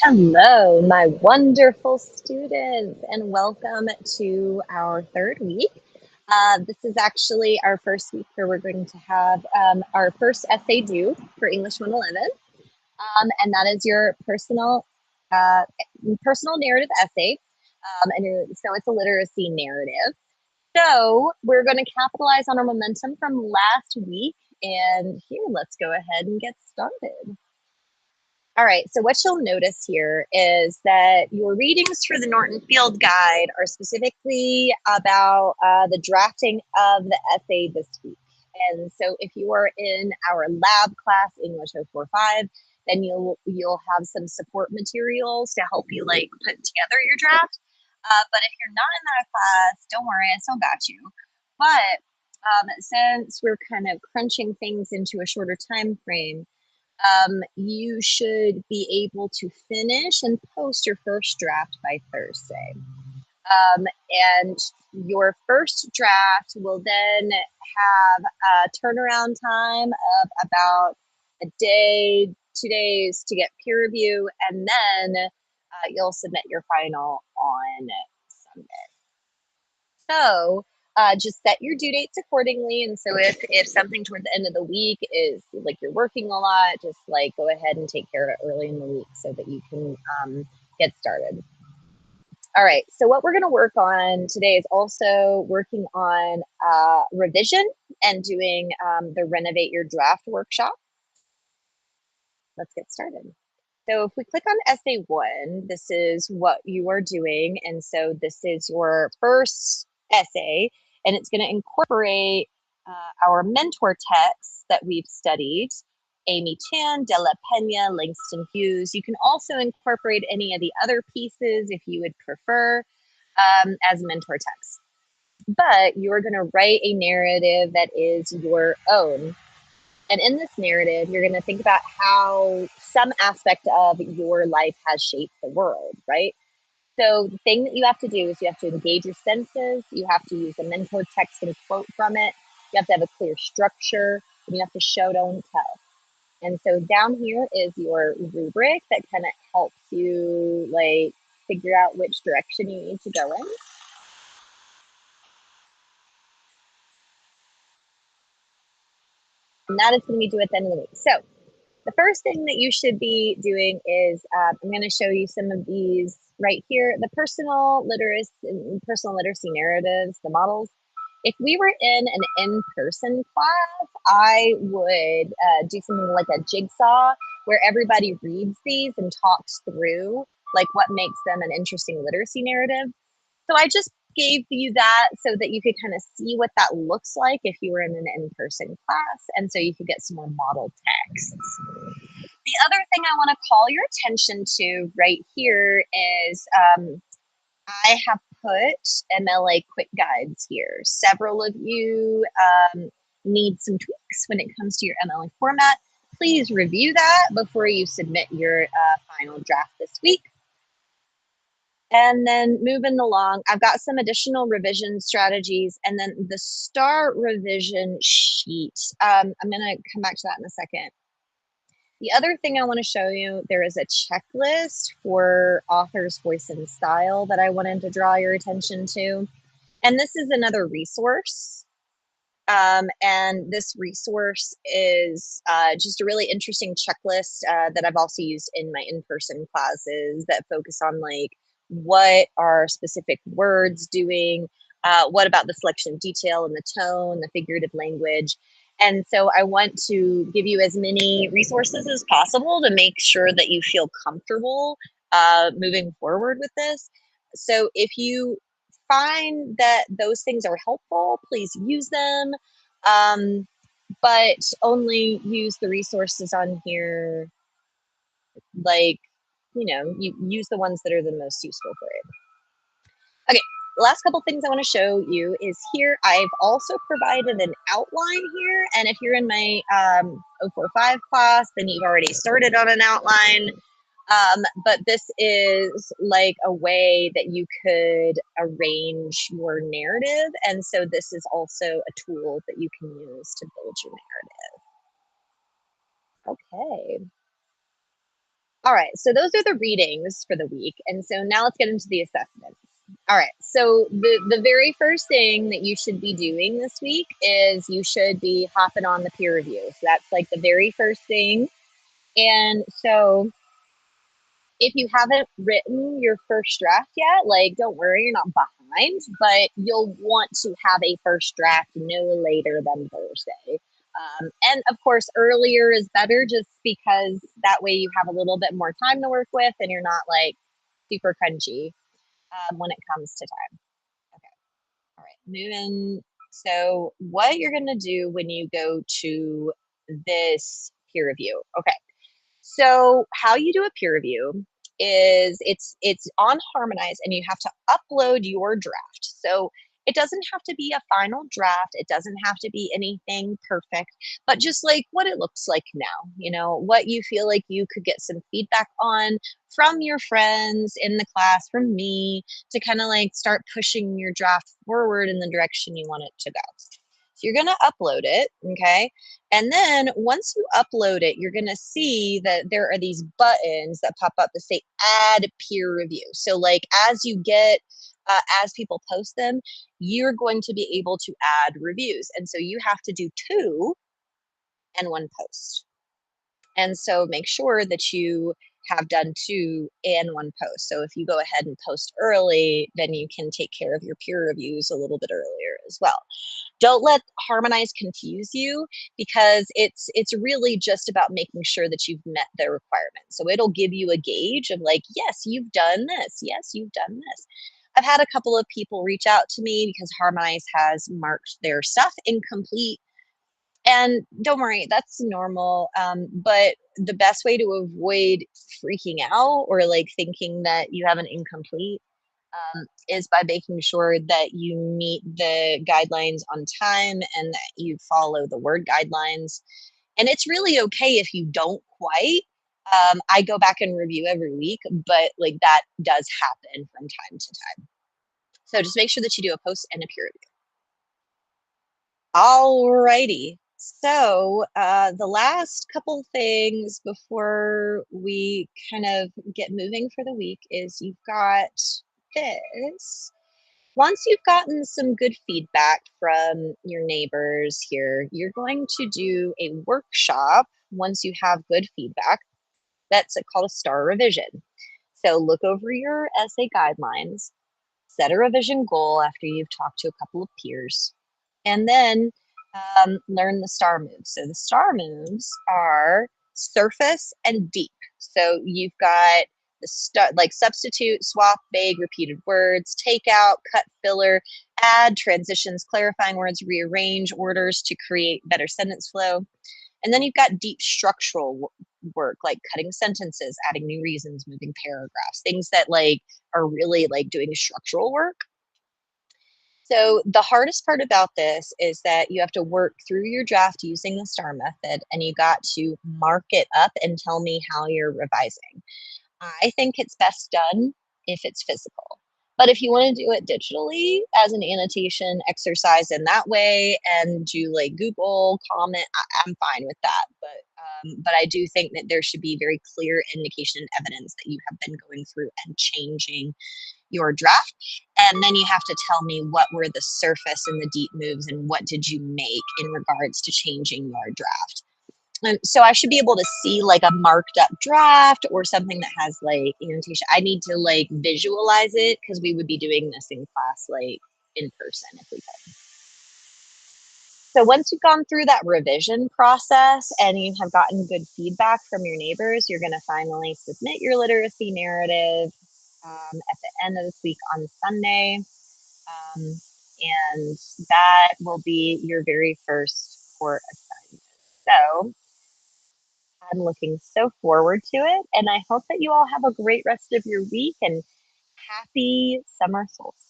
Hello, my wonderful students, and welcome to our third week. This is actually our first week where we're going to have our first essay due for English 111, and that is your uh, personal narrative essay. So it's a literacy narrative. So we're going to capitalize on our momentum from last week, and here, let's go ahead and get started. All right, so what you'll notice here is that your readings for the Norton Field Guide are specifically about the drafting of the essay this week. And so if you are in our lab class, English 045, then you'll have some support materials to help you like put together your draft. But if you're not in that class, don't worry, I still got you. But since we're kind of crunching things into a shorter time frame, you should be able to finish and post your first draft by Thursday. And your first draft will then have a turnaround time of about a day, 2 days to get peer review, and then you'll submit your final on Sunday. So just set your due dates accordingly. And so if something towards the end of the week is like you're working a lot, just like go ahead and take care of it early in the week so that you can get started. All right, so what we're going to work on today is also working on revision and doing the Renovate Your Draft workshop. Let's get started. So if we click on essay 1, this is what you are doing. And so this is your first essay, and it's going to incorporate our mentor texts that we've studied, Amy Tan, De La Pena, Langston Hughes. You can also incorporate any of the other pieces if you would prefer as mentor text. But you're going to write a narrative that is your own. And in this narrative, you're going to think about how some aspect of your life has shaped the world, right? So the thing that you have to do is you have to engage your senses. You have to use a mentor text and quote from it. You have to have a clear structure, and you have to show, don't tell. And so down here is your rubric that kind of helps you like figure out which direction you need to go in. And that is going to be due at the end of the week. So the first thing that you should be doing is I'm going to show you some of these right here, the personal literacy narratives, the models. If we were in an in-person class, I would do something like a jigsaw where everybody reads these and talks through like what makes them an interesting literacy narrative. So I just gave you that so that you could kind of see what that looks like if you were in an in-person class, and so you could get some more model texts. The other thing I want to call your attention to right here is I have put MLA quick guides here. Several of you need some tweaks when it comes to your MLA format. Please review that before you submit your final draft this week. And then moving along, I've got some additional revision strategies, and then the STAR revision sheet. I'm going to come back to that in a second. The other thing I want to show you, there is a checklist for author's voice and style that I wanted to draw your attention to. And this is another resource. And this resource is just a really interesting checklist that I've also used in my in-person classes that focus on like, what are specific words doing? What about the selection of detail and the tone, the figurative language? And so I want to give you as many resources as possible to make sure that you feel comfortable moving forward with this. So if you find that those things are helpful, please use them, but only use the resources on here, like, you use the ones that are the most useful for you. Okay, the last couple things I want to show you is here. I've also provided an outline here, and if you're in my 045 class, then you've already started on an outline. But this is like a way that you could arrange your narrative. And so this is also a tool that you can use to build your narrative. Okay. All right, so those are the readings for the week. And so now let's get into the assessments. All right, so the very first thing that you should be doing this week is you should be hopping on the peer review. So that's like the very first thing. And so if you haven't written your first draft yet, like don't worry, you're not behind, but you'll want to have a first draft no later than Thursday. And of course, earlier is better just because that way you have a little bit more time to work with and you're not like super crunchy when it comes to time. Okay. All right. Moving. So, what you're going to do when you go to this peer review. Okay. So how you do a peer review is it's on Harmonize and you have to upload your draft. So it doesn't have to be a final draft. It doesn't have to be anything perfect, but just like what it looks like now, what you feel like you could get some feedback on from your friends in the class, from me, to kind of like start pushing your draft forward in the direction you want it to go. So you're going to upload it, okay? And then once you upload it, you're going to see that there are these buttons that pop up that say add peer review. So like as people post them, you're going to be able to add reviews. And so you have to do 2 and 1 post. And so make sure that you have done 2 and 1 post. So if you go ahead and post early, then you can take care of your peer reviews a little bit earlier as well. Don't let Harmonize confuse you because it's really just about making sure that you've met the requirements. So it'll give you a gauge of like, yes, you've done this. Yes, you've done this. I've had a couple of people reach out to me because Harmonize has marked their stuff incomplete. And don't worry, that's normal. But the best way to avoid freaking out or like thinking that you have an incomplete is by making sure that you meet the guidelines on time and that you follow the word guidelines. And it's really okay if you don't quite. I go back and review every week, but like that does happen from time to time. So just make sure that you do a post and a peer review. All righty. So the last couple things before we kind of get moving for the week is you've got this. Once you've gotten some good feedback from your neighbors here, you're going to do a workshop once you have good feedback. That's called a STAR revision. So look over your essay guidelines, set a revision goal after you've talked to a couple of peers, and then learn the STAR moves. So the STAR moves are surface and deep. So you've got like substitute, swap, vague, repeated words, take out, cut, filler, add, transitions, clarifying words, rearrange orders to create better sentence flow. And then you've got deep structural work like cutting sentences, adding new reasons, moving paragraphs, things that like are really like doing structural work. So the hardest part about this is that you have to work through your draft using the STAR method and you got to mark it up and tell me how you're revising. I think it's best done if it's physical. But if you want to do it digitally as an annotation exercise in that way and do like Google comment, I'm fine with that. But I do think that there should be very clear indication and evidence that you have been going through and changing your draft. And then you have to tell me what were the surface and the deep moves and what did you make in regards to changing your draft. And so I should be able to see like a marked up draft or something that has like annotation. I need to like visualize it because we would be doing this in class like in person if we could. So once you've gone through that revision process and you have gotten good feedback from your neighbors, you're going to finally submit your literacy narrative at the end of this week on Sunday. And that will be your very first court assignment. So I'm looking so forward to it. And I hope that you all have a great rest of your week and happy summer solstice.